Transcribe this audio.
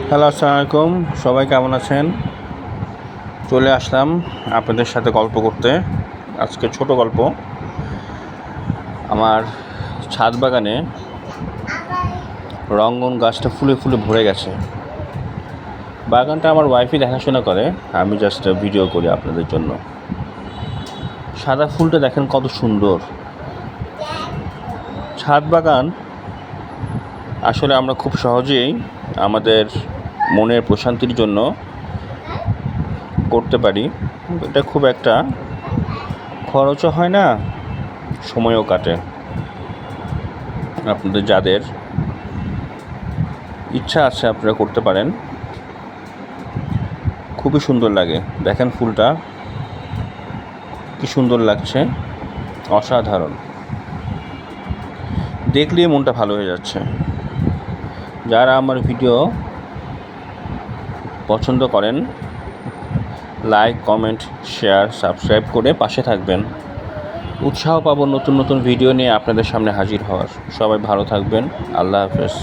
Hello, আসসালামু আলাইকুম। সবাই কেমন আছেন? চলে আসলাম আপনাদের সাথে গল্প করতে। আজকে ছোট গল্প। আমার ছাদ বাগানে রঙ্গন গাছটা ফুলে ফুলে ভরে গেছে। বাগানটা আমার ওয়াইফই দেখাশোনা করে, আমি জাস্ট ভিডিও করি আপনাদের জন্য। সাদা ফুলটা দেখেন কত সুন্দর। ছাদ বাগান আসলে আমরা খুব সহজেই আমাদের মনের প্রশান্তির জন্য করতে পারি। এটা খুব একটা খরচও হয় না, সময়ও কাটে। আপনাদের যাদের ইচ্ছা আছে আপনারা করতে পারেন। খুবই সুন্দর লাগে। দেখেন ফুলটা কি সুন্দর লাগছে, অসাধারণ। দেখলেই মনটা ভালো হয়ে যাচ্ছে। যারা আমার ভিডিও পছন্দ করেন, লাইক, কমেন্ট, শেয়ার, সাবস্ক্রাইব করে পাশে থাকবেন। উৎসাহ পাবো নতুন নতুন ভিডিও নিয়ে আপনাদের সামনে হাজির হওয়ার। সবাই ভালো থাকবেন। আল্লাহ হাফেজ।